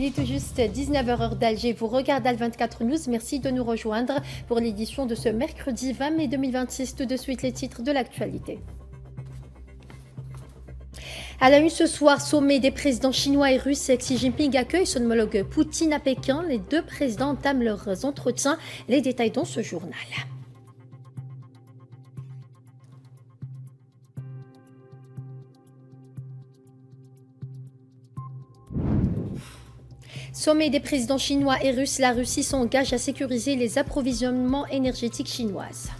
Il est tout juste 19h heure d'Alger. Vous regardez Al24 News. Merci de nous rejoindre pour l'édition de ce mercredi 20 mai 2026. Tout de suite, les titres de l'actualité. À la une ce soir, sommet des présidents chinois et russes, Xi Jinping accueille son homologue Poutine à Pékin. Les deux présidents entament leurs entretiens. Les détails dans ce journal. Sommet des présidents chinois et russes, la Russie s'engage à sécuriser les approvisionnements énergétiques chinoises.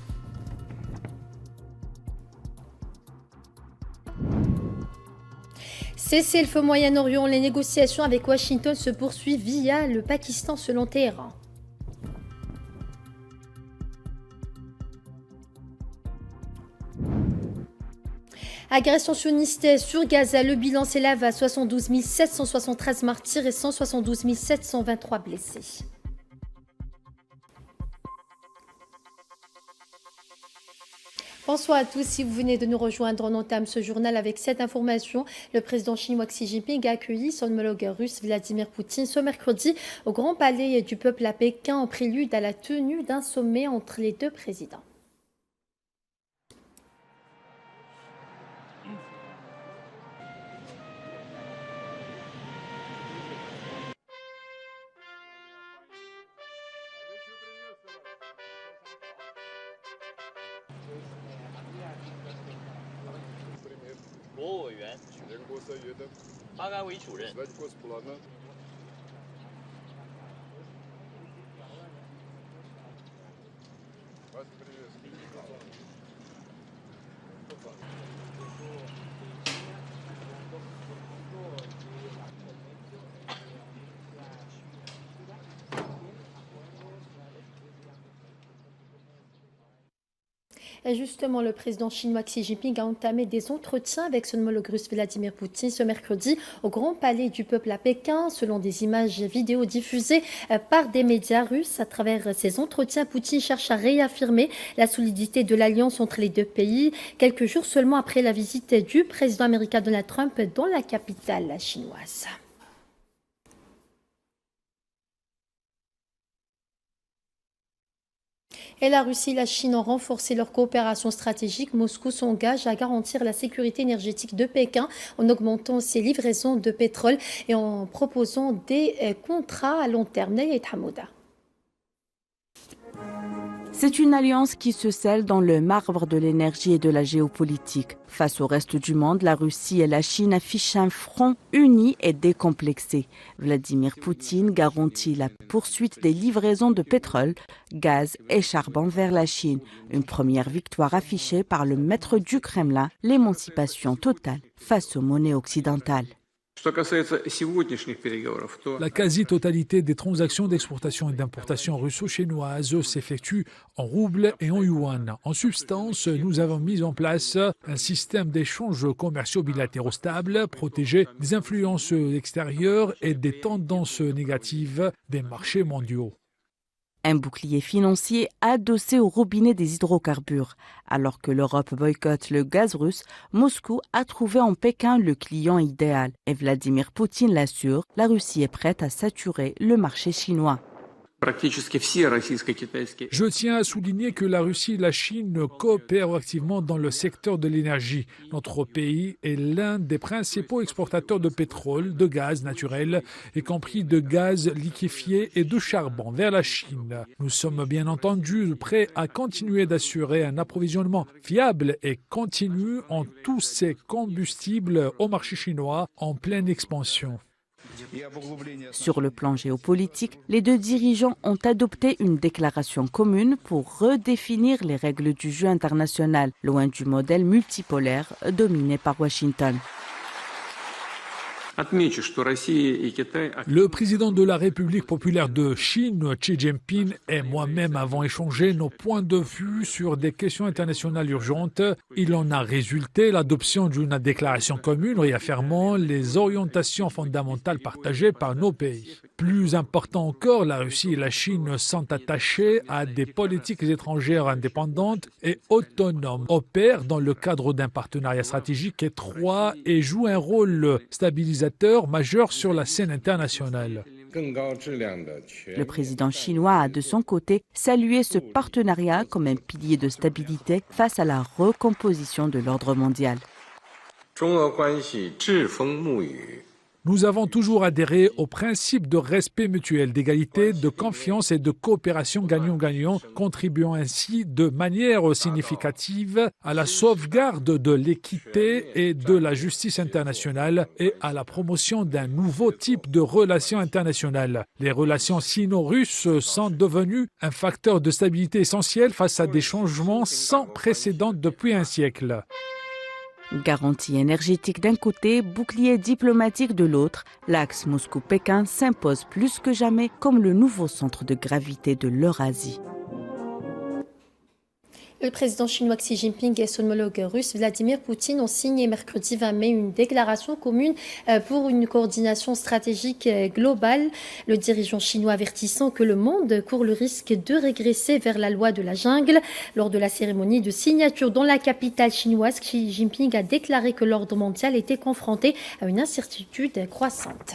Cessez-le-feu Moyen-Orient, les négociations avec Washington se poursuivent via le Pakistan selon Téhéran. Agression sioniste sur Gaza, le bilan s'élève à 72 773 martyrs et 172 723 blessés. Bonsoir à tous, si vous venez de nous rejoindre, on entame ce journal avec cette information. Le président chinois Xi Jinping a accueilli son homologue russe Vladimir Poutine ce mercredi au Grand Palais du Peuple à Pékin en prélude à la tenue d'un sommet entre les deux présidents. Et justement, le président chinois Xi Jinping a entamé des entretiens avec son homologue russe Vladimir Poutine ce mercredi au Grand Palais du Peuple à Pékin. Selon des images vidéo diffusées par des médias russes, à travers ces entretiens, Poutine cherche à réaffirmer la solidité de l'alliance entre les deux pays, quelques jours seulement après la visite du président américain Donald Trump dans la capitale chinoise. Et la Russie et la Chine ont renforcé leur coopération stratégique. Moscou s'engage à garantir la sécurité énergétique de Pékin en augmentant ses livraisons de pétrole et en proposant des contrats à long terme. Nayet Hamouda. C'est une alliance qui se scelle dans le marbre de l'énergie et de la géopolitique. Face au reste du monde, la Russie et la Chine affichent un front uni et décomplexé. Vladimir Poutine garantit la poursuite des livraisons de pétrole, gaz et charbon vers la Chine. Une première victoire affichée par le maître du Kremlin, l'émancipation totale face aux monnaies occidentales. La quasi-totalité des transactions d'exportation et d'importation russo-chinoises s'effectuent en roubles et en yuan. En substance, nous avons mis en place un système d'échanges commerciaux bilatéraux stables, protégé des influences extérieures et des tendances négatives des marchés mondiaux. Un bouclier financier adossé au robinet des hydrocarbures. Alors que l'Europe boycotte le gaz russe, Moscou a trouvé en Pékin le client idéal. Et Vladimir Poutine l'assure, la Russie est prête à saturer le marché chinois. Je tiens à souligner que la Russie et la Chine coopèrent activement dans le secteur de l'énergie. Notre pays est l'un des principaux exportateurs de pétrole, de gaz naturel, y compris de gaz liquéfié et de charbon vers la Chine. Nous sommes bien entendu prêts à continuer d'assurer un approvisionnement fiable et continu en tous ces combustibles au marché chinois en pleine expansion. Sur le plan géopolitique, les deux dirigeants ont adopté une déclaration commune pour redéfinir les règles du jeu international, loin du modèle multipolaire dominé par Washington. Le président de la République populaire de Chine, Xi Jinping, et moi-même avons échangé nos points de vue sur des questions internationales urgentes. Il en a résulté l'adoption d'une déclaration commune réaffirmant les orientations fondamentales partagées par nos pays. Plus important encore, la Russie et la Chine sont attachées à des politiques étrangères indépendantes et autonomes, opèrent dans le cadre d'un partenariat stratégique étroit et jouent un rôle stabilisateur majeur sur la scène internationale. Le président chinois a de son côté salué ce partenariat comme un pilier de stabilité face à la recomposition de l'ordre mondial. Nous avons toujours adhéré au principe de respect mutuel, d'égalité, de confiance et de coopération gagnant-gagnant, contribuant ainsi de manière significative à la sauvegarde de l'équité et de la justice internationale et à la promotion d'un nouveau type de relations internationales. Les relations sino-russes sont devenues un facteur de stabilité essentiel face à des changements sans précédent depuis un siècle. Garantie énergétique d'un côté, bouclier diplomatique de l'autre, l'axe Moscou-Pékin s'impose plus que jamais comme le nouveau centre de gravité de l'Eurasie. Le président chinois Xi Jinping et son homologue russe Vladimir Poutine ont signé mercredi 20 mai une déclaration commune pour une coordination stratégique globale. Le dirigeant chinois avertissant que le monde court le risque de régresser vers la loi de la jungle. Lors de la cérémonie de signature dans la capitale chinoise, Xi Jinping a déclaré que l'ordre mondial était confronté à une incertitude croissante.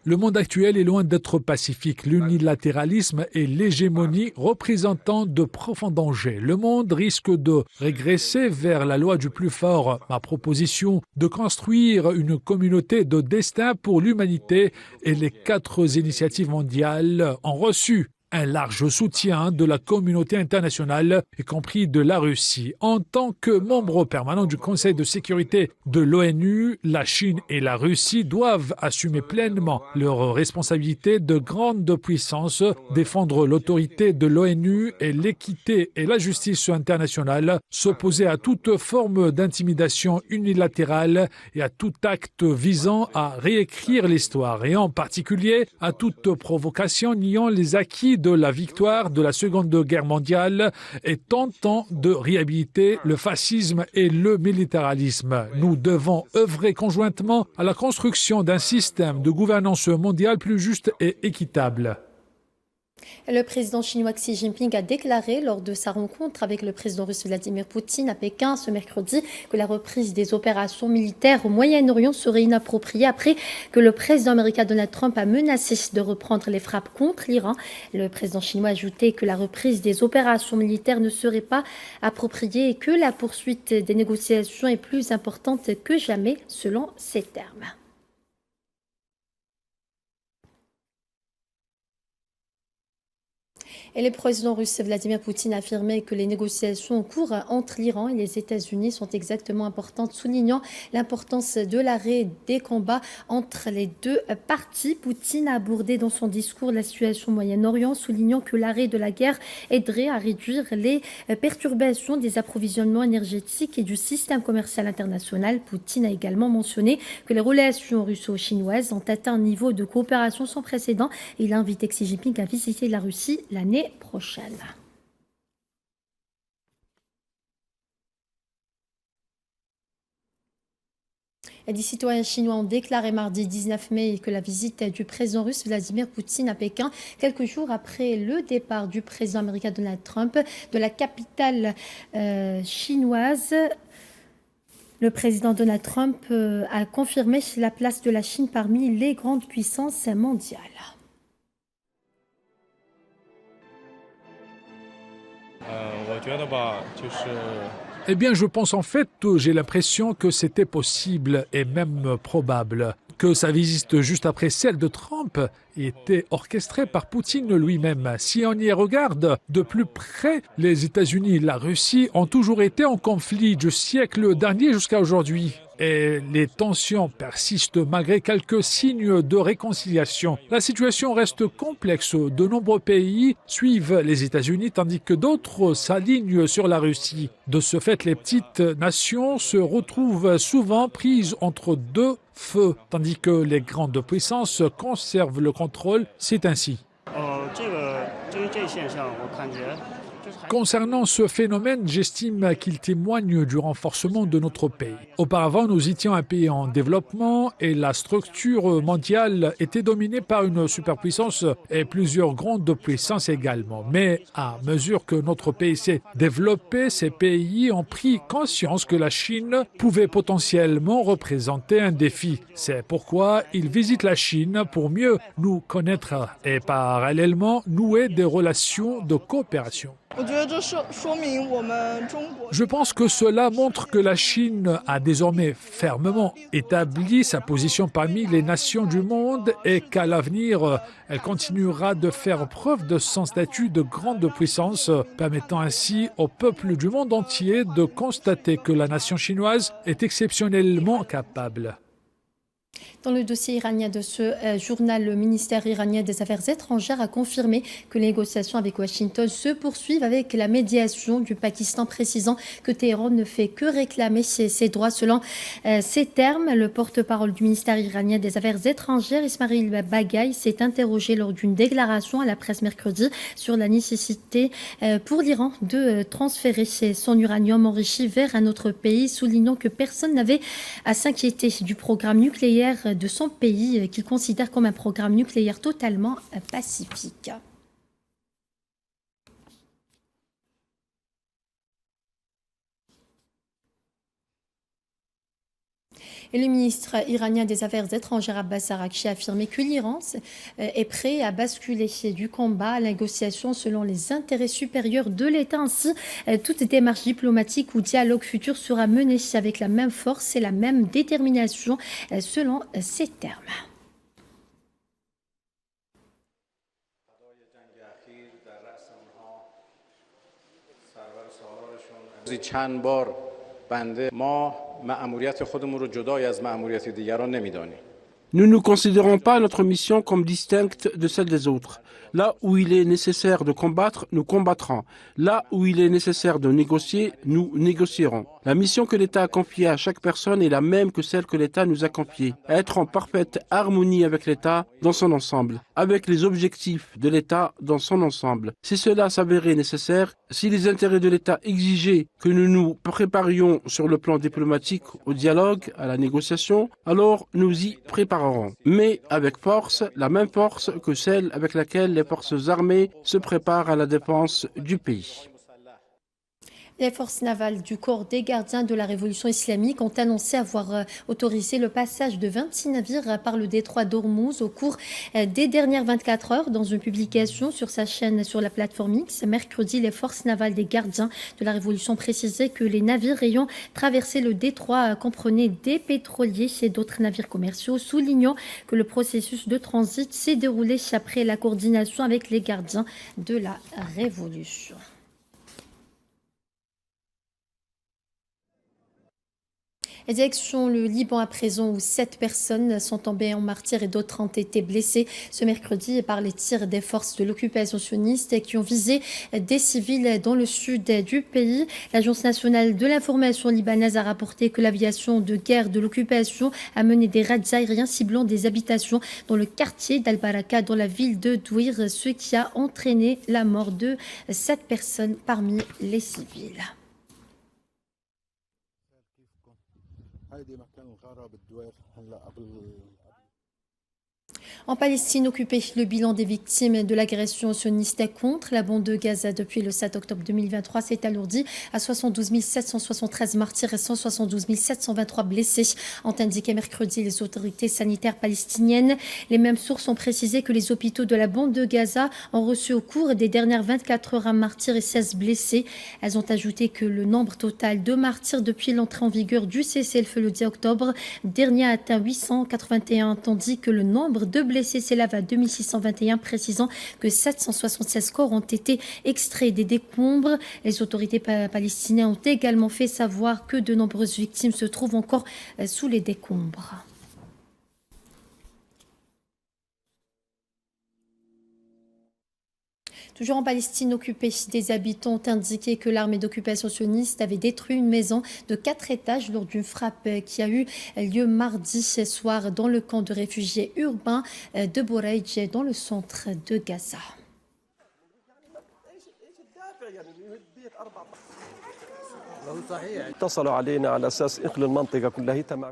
Le monde actuel est loin d'être pacifique. L'unilatéralisme et l'hégémonie représentant de profonds dangers. Le monde risque de régresser vers la loi du plus fort. Ma proposition de construire une communauté de destin pour l'humanité et les 4 initiatives mondiales ont reçu un large soutien de la communauté internationale, y compris de la Russie. En tant que membre permanent du Conseil de sécurité de l'ONU, la Chine et la Russie doivent assumer pleinement leurs responsabilités de grande puissance, défendre l'autorité de l'ONU et l'équité et la justice internationale, s'opposer à toute forme d'intimidation unilatérale et à tout acte visant à réécrire l'histoire, et en particulier à toute provocation niant les acquis de la victoire de la Seconde Guerre mondiale et tentant de réhabiliter le fascisme et le militarisme. Nous devons œuvrer conjointement à la construction d'un système de gouvernance mondiale plus juste et équitable. Le président chinois Xi Jinping a déclaré lors de sa rencontre avec le président russe Vladimir Poutine à Pékin ce mercredi que la reprise des opérations militaires au Moyen-Orient serait inappropriée après que le président américain Donald Trump a menacé de reprendre les frappes contre l'Iran. Le président chinois a ajouté que la reprise des opérations militaires ne serait pas appropriée et que la poursuite des négociations est plus importante que jamais selon ses termes. Et le président russe Vladimir Poutine a affirmé que les négociations en cours entre l'Iran et les États-Unis sont exactement importantes, soulignant l'importance de l'arrêt des combats entre les deux parties. Poutine a abordé dans son discours la situation au Moyen-Orient, soulignant que l'arrêt de la guerre aiderait à réduire les perturbations des approvisionnements énergétiques et du système commercial international. Poutine a également mentionné que les relations russo-chinoises ont atteint un niveau de coopération sans précédent. Il a invité Xi Jinping à visiter la Russie l'année prochaine. Des citoyens chinois ont déclaré mardi 19 mai que la visite du président russe Vladimir Poutine à Pékin, quelques jours après le départ du président américain Donald Trump de la capitale chinoise. Le président Donald Trump a confirmé la place de la Chine parmi les grandes puissances mondiales. Eh bien, je pense en fait, j'ai l'impression que c'était possible et même probable. Que sa visite juste après celle de Trump était orchestrée par Poutine lui-même. Si on y regarde de plus près, les États-Unis et la Russie ont toujours été en conflit du siècle dernier jusqu'à aujourd'hui. Et les tensions persistent malgré quelques signes de réconciliation. La situation reste complexe. De nombreux pays suivent les États-Unis tandis que d'autres s'alignent sur la Russie. De ce fait, les petites nations se retrouvent souvent prises entre deux feux, tandis que les grandes puissances conservent le contrôle. C'est ainsi. Concernant ce phénomène, j'estime qu'il témoigne du renforcement de notre pays. Auparavant, nous étions un pays en développement et la structure mondiale était dominée par une superpuissance et plusieurs grandes puissances également. Mais à mesure que notre pays s'est développé, ces pays ont pris conscience que la Chine pouvait potentiellement représenter un défi. C'est pourquoi ils visitent la Chine pour mieux nous connaître et parallèlement nouer des relations de coopération. Je pense que cela montre que la Chine a désormais fermement établi sa position parmi les nations du monde et qu'à l'avenir, elle continuera de faire preuve de son statut de grande puissance, permettant ainsi au peuple du monde entier de constater que la nation chinoise est exceptionnellement capable. Dans le dossier iranien de ce journal, le ministère iranien des Affaires étrangères a confirmé que les négociations avec Washington se poursuivent avec la médiation du Pakistan, précisant que Téhéran ne fait que réclamer ses droits. Selon ces termes, le porte-parole du ministère iranien des Affaires étrangères, Ismail Baghaei, s'est interrogé lors d'une déclaration à la presse mercredi sur la nécessité pour l'Iran de transférer son uranium enrichi vers un autre pays, soulignant que personne n'avait à s'inquiéter du programme nucléaire de son pays qu'il considère comme un programme nucléaire totalement pacifique. Et le ministre iranien des Affaires étrangères Abbas Araghchi a affirmé que l'Iran est prêt à basculer du combat à la négociation selon les intérêts supérieurs de l'État. Ainsi, toute démarche diplomatique ou dialogue futur sera menée avec la même force et la même détermination selon ces termes. Nous ne considérons pas notre mission comme distincte de celle des autres. Là où il est nécessaire de combattre, nous combattrons. Là où il est nécessaire de négocier, nous négocierons. La mission que l'État a confiée à chaque personne est la même que celle que l'État nous a confiée. Être en parfaite harmonie avec l'État dans son ensemble, avec les objectifs de l'État dans son ensemble. Si cela s'avérait nécessaire, si les intérêts de l'État exigeaient que nous nous préparions sur le plan diplomatique au dialogue, à la négociation, alors nous y préparerons. Mais avec force, la même force que celle avec laquelle les forces armées se préparent à la défense du pays. Les forces navales du corps des gardiens de la révolution islamique ont annoncé avoir autorisé le passage de 26 navires par le détroit d'Ormuz au cours des dernières 24 heures. Dans une publication sur sa chaîne sur la plateforme X, mercredi, les forces navales des gardiens de la révolution précisaient que les navires ayant traversé le détroit comprenaient des pétroliers et d'autres navires commerciaux, soulignant que le processus de transit s'est déroulé après la coordination avec les gardiens de la révolution. Et direction le Liban à présent où 7 personnes sont tombées en martyrs et d'autres ont été blessées ce mercredi par les tirs des forces de l'occupation sioniste qui ont visé des civils dans le sud du pays. L'Agence nationale de l'information libanaise a rapporté que l'aviation de guerre de l'occupation a mené des raids aériens ciblant des habitations dans le quartier d'Al-Baraka dans la ville de Douir, ce qui a entraîné la mort de 7 personnes parmi les civils. En Palestine occupée, le bilan des victimes de l'agression sioniste contre la bande de Gaza depuis le 7 octobre 2023 s'est alourdi à 72 773 martyrs et 172 723 blessés, ont indiqué mercredi les autorités sanitaires palestiniennes. Les mêmes sources ont précisé que les hôpitaux de la bande de Gaza ont reçu au cours des dernières 24 heures un martyr et 16 blessés. Elles ont ajouté que le nombre total de martyrs depuis l'entrée en vigueur du cessez-le-feu le 10 octobre dernier a atteint 881, tandis que le nombre de blessés s'élève à 2621, précisant que 776 corps ont été extraits des décombres. Les autorités palestiniennes ont également fait savoir que de nombreuses victimes se trouvent encore sous les décombres. Toujours en Palestine occupée, des habitants ont indiqué que l'armée d'occupation sioniste avait détruit une maison de 4 étages lors d'une frappe qui a eu lieu mardi soir dans le camp de réfugiés urbains de Boreij dans le centre de Gaza.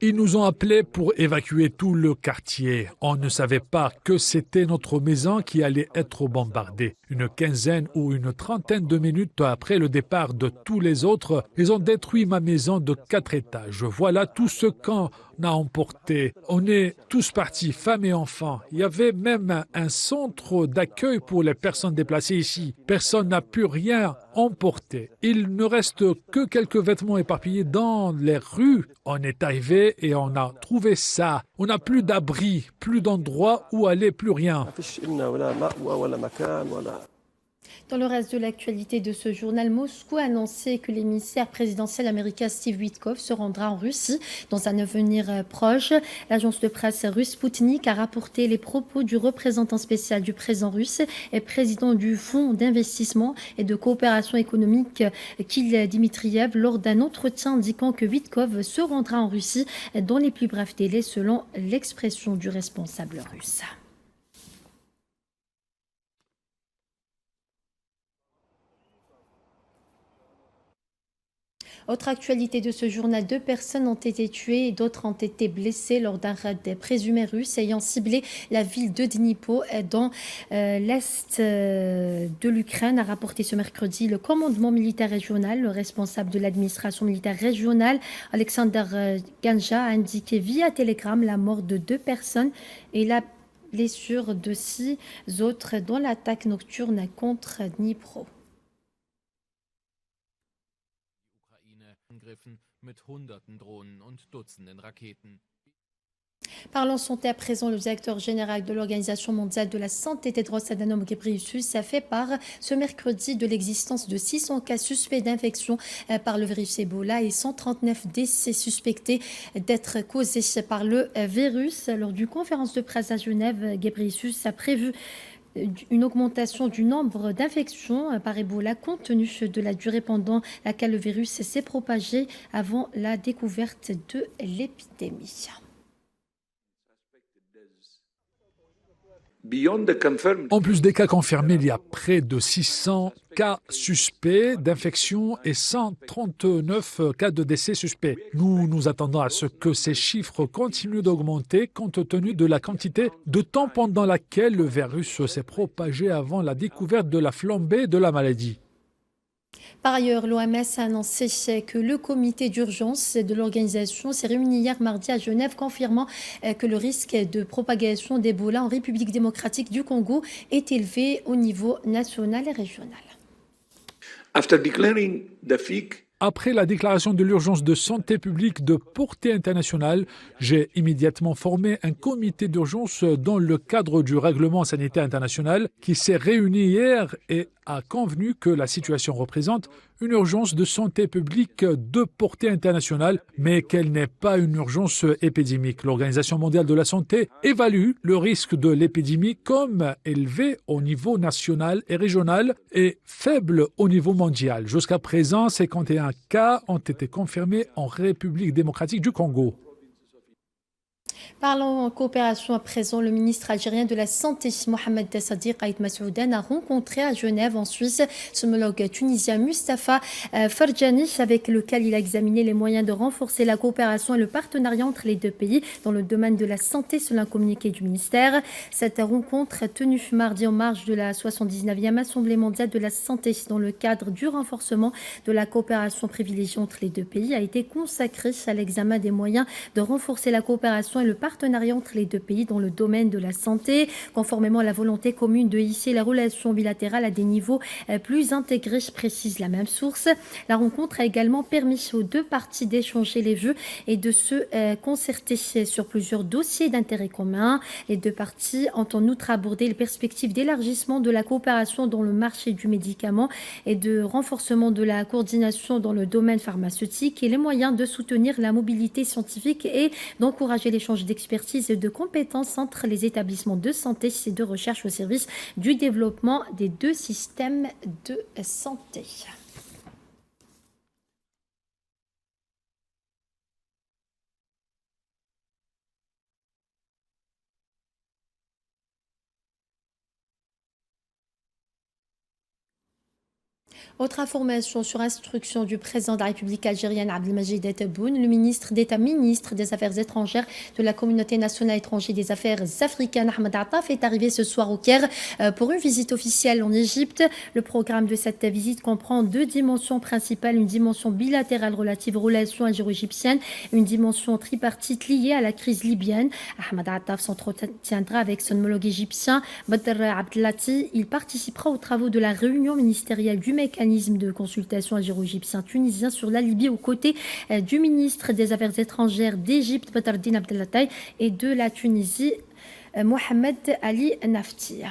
Ils nous ont appelés pour évacuer tout le quartier. On ne savait pas que c'était notre maison qui allait être bombardée. Une quinzaine ou une trentaine de minutes après le départ de tous les autres, ils ont détruit ma maison de 4 étages. Voilà tout ce qu'on a emporté. On est tous partis, femmes et enfants. Il y avait même un centre d'accueil pour les personnes déplacées ici. Personne n'a pu rien emporter. Il ne reste que quelques vêtements éparpillés dans les rues. On est arrivé et on a trouvé ça. On n'a plus d'abri, plus d'endroit où aller, plus rien. Dans le reste de l'actualité de ce journal, Moscou a annoncé que l'émissaire présidentiel américain Steve Witkoff se rendra en Russie dans un avenir proche. L'agence de presse russe Sputnik a rapporté les propos du représentant spécial du président russe et président du Fonds d'investissement et de coopération économique Kirill Dmitriev lors d'un entretien indiquant que Witkoff se rendra en Russie dans les plus brefs délais selon l'expression du responsable russe. Autre actualité de ce journal, 2 personnes ont été tuées et d'autres ont été blessées lors d'un raid présumé russe ayant ciblé la ville de Dnipro dans l'est de l'Ukraine, a rapporté ce mercredi le commandement militaire régional. Le responsable de l'administration militaire régionale, Alexander Ganja, a indiqué via télégramme la mort de 2 personnes et la blessure de 6 autres dans l'attaque nocturne contre Dnipro. Parlons santé à présent. Le directeur général de l'Organisation mondiale de la santé, Tedros Adhanom Ghebreyesus, a fait part ce mercredi de l'existence de 600 cas suspects d'infection par le virus Ebola et 139 décès suspectés d'être causés par le virus. Lors d'une conférence de presse à Genève, Ghebreyesus a prévu une augmentation du nombre d'infections par Ebola compte tenu de la durée pendant laquelle le virus s'est propagé avant la découverte de l'épidémie. En plus des cas confirmés, il y a près de 600 cas suspects d'infection et 139 cas de décès suspects. Nous nous attendons à ce que ces chiffres continuent d'augmenter compte tenu de la quantité de temps pendant laquelle le virus s'est propagé avant la découverte de la flambée de la maladie. Par ailleurs, l'OMS a annoncé que le comité d'urgence de l'organisation s'est réuni hier mardi à Genève, confirmant que le risque de propagation d'Ebola en République démocratique du Congo est élevé au niveau national et régional. Après la déclaration de l'urgence de santé publique de portée internationale, j'ai immédiatement formé un comité d'urgence dans le cadre du règlement sanitaire international qui s'est réuni hier et a convenu que la situation représente une urgence de santé publique de portée internationale, mais qu'elle n'est pas une urgence épidémique. L'Organisation mondiale de la santé évalue le risque de l'épidémie comme élevé au niveau national et régional et faible au niveau mondial. Jusqu'à présent, 51 cas ont été confirmés en République démocratique du Congo. Parlons en coopération à présent. Le ministre algérien de la Santé, Mohamed Sadiq Aït Massoudan, a rencontré à Genève, en Suisse, son homologue tunisien Mustapha Farjani, avec lequel il a examiné les moyens de renforcer la coopération et le partenariat entre les deux pays dans le domaine de la santé, selon un communiqué du ministère. Cette rencontre, tenue mardi en marge de la 79e Assemblée mondiale de la santé dans le cadre du renforcement de la coopération privilégiée entre les deux pays, a été consacrée à l'examen des moyens de renforcer la coopération et le partenariat entre les deux pays dans le domaine de la santé, conformément à la volonté commune de hisser la relation bilatérale à des niveaux plus intégrés, précise la même source. La rencontre a également permis aux deux parties d'échanger les vues et de se concerter sur plusieurs dossiers d'intérêt commun. Les deux parties ont en outre abordé les perspectives d'élargissement de la coopération dans le marché du médicament et de renforcement de la coordination dans le domaine pharmaceutique et les moyens de soutenir la mobilité scientifique et d'encourager l'échange d'expertise et de compétences entre les établissements de santé et de recherche au service du développement des deux systèmes de santé. Autre information sur instruction du président de la République algérienne Abdelmajid Tebboune, le ministre des Affaires étrangères de la communauté nationale étrangère des Affaires africaines Ahmed Attaf est arrivé ce soir au Caire pour une visite officielle en Égypte. Le programme de cette visite comprend deux dimensions principales, une dimension bilatérale relative aux relations algéro-égyptiennes et une dimension tripartite liée à la crise libyenne. Ahmed Attaf s'entretiendra avec son homologue égyptien Badr Abdelati. Il participera aux travaux de la réunion ministérielle du mécanisme de consultation algéro-égyptien tunisien sur la Libye aux côtés du ministre des Affaires étrangères d'Égypte Badreddine Abdellatay et de la Tunisie Mohamed Ali Nafti.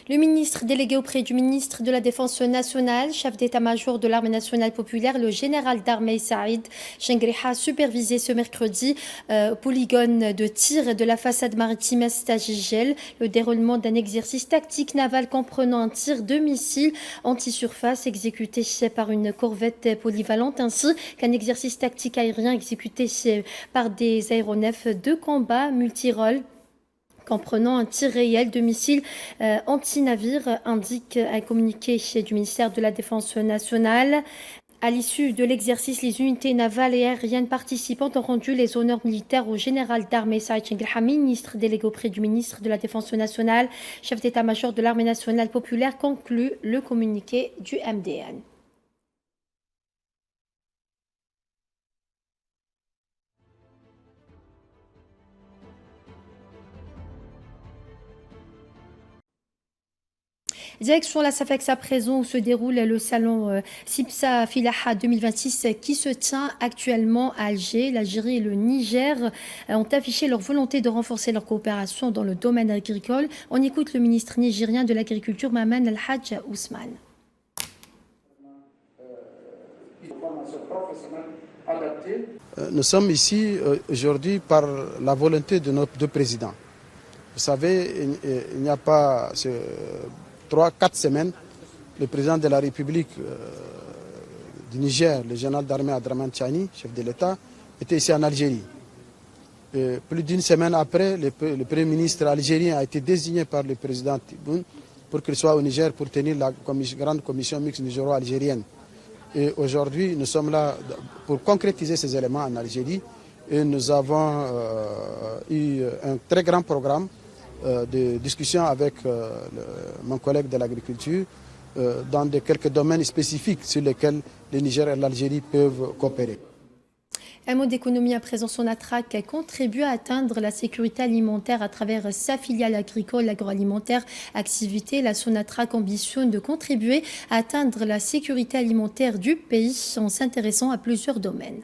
Le ministre délégué auprès du ministre de la Défense nationale, chef d'état-major de l'armée nationale populaire, le général d'armée Saïd Chengriha, a supervisé ce mercredi polygone de tir de la façade maritime Stagigel, le déroulement d'un exercice tactique naval comprenant un tir de missile anti-surface exécuté par une corvette polyvalente ainsi qu'un exercice tactique aérien exécuté par des aéronefs de combat multirôles comprenant un tir réel de missiles anti-navires, indique un communiqué du ministère de la Défense nationale. À l'issue de l'exercice, les unités navales et aériennes participantes ont rendu les honneurs militaires au général d'armée Saïd Chengriha, ministre délégué auprès du ministre de la Défense nationale, chef d'état-major de l'armée nationale populaire, conclut le communiqué du MDN. Direction la SAFEX à présent où se déroule le salon Sipsa Filaha 2026 qui se tient actuellement à Alger. L'Algérie et le Niger ont affiché leur volonté de renforcer leur coopération dans le domaine agricole. On écoute le ministre nigérien de l'Agriculture, Maman Al-Hajj Ousmane. Nous sommes ici aujourd'hui par la volonté de nos deux présidents. Vous savez, il n'y a pas 3-4 semaines, le président de la République du Niger, le général d'armée Abdraman Chani, chef de l'État, était ici en Algérie. Et plus d'une semaine après, le Premier ministre algérien a été désigné par le président Tebboune pour qu'il soit au Niger pour tenir la grande commission mixte nigéro-algérienne. Et aujourd'hui, nous sommes là pour concrétiser ces éléments en Algérie. Et nous avons eu un très grand programme de discussion avec mon collègue de l'agriculture dans quelques domaines spécifiques sur lesquels le Niger et l'Algérie peuvent coopérer. Un mot d'économie à présent, Sonatrach contribue à atteindre la sécurité alimentaire à travers sa filiale agricole agroalimentaire Activité. La Sonatrach ambitionne de contribuer à atteindre la sécurité alimentaire du pays en s'intéressant à plusieurs domaines.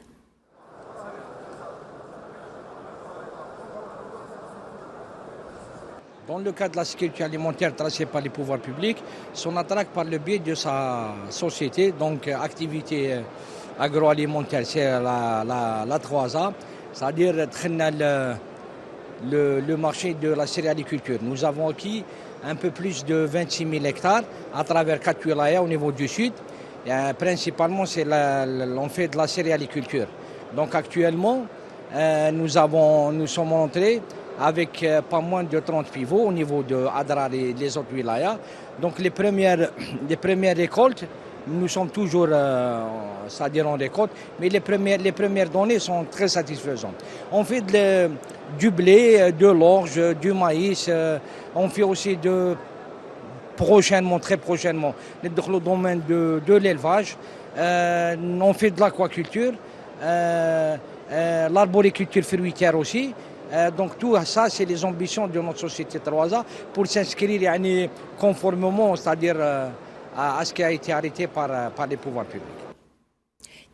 Dans le cadre de la sécurité alimentaire tracée par les pouvoirs publics, Sonatrach, par le biais de sa société, donc activité agroalimentaire, c'est la 3A, c'est-à-dire le marché de la céréaliculture. Nous avons acquis un peu plus de 26 000 hectares à travers 4 wilayas au niveau du sud. Et, principalement, on fait de la céréaliculture. Donc actuellement, nous sommes entrés avec pas moins de 30 pivots au niveau de Adrar et les autres wilayas. Donc les premières récoltes, nous sommes toujours, c'est-à-dire en récolte, mais les premières données sont très satisfaisantes. On fait du blé, de l'orge, du maïs, on fait aussi très prochainement, dans le domaine de l'élevage, on fait de l'aquaculture, l'arboriculture fruitière aussi. Donc tout ça, c'est les ambitions de notre société 3A pour s'inscrire conformément, c'est-à-dire à ce qui a été arrêté par les pouvoirs publics.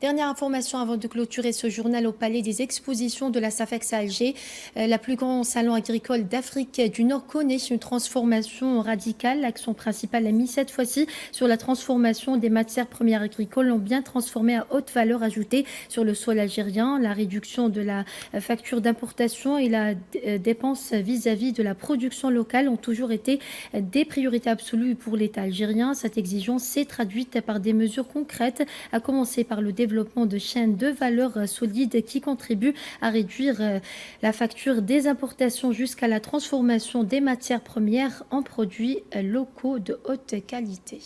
Dernière information avant de clôturer ce journal au Palais des Expositions de la SAFEX à Alger. La plus grande salon agricole d'Afrique du Nord connaît une transformation radicale. L'accent principal est mis cette fois-ci sur la transformation des matières premières agricoles, bien transformées à haute valeur ajoutée sur le sol algérien. La réduction de la facture d'importation et la dépense vis-à-vis de la production locale ont toujours été des priorités absolues pour l'État algérien. Cette exigence s'est traduite par des mesures concrètes, à commencer par le développement développement de chaînes de valeur solides qui contribuent à réduire la facture des importations jusqu'à la transformation des matières premières en produits locaux de haute qualité.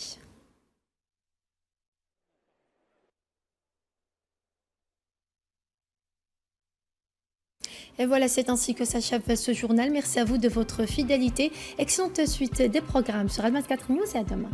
Et voilà, c'est ainsi que s'achève ce journal. Merci à vous de votre fidélité. Excellente suite des programmes sur Almat 4 News et à demain.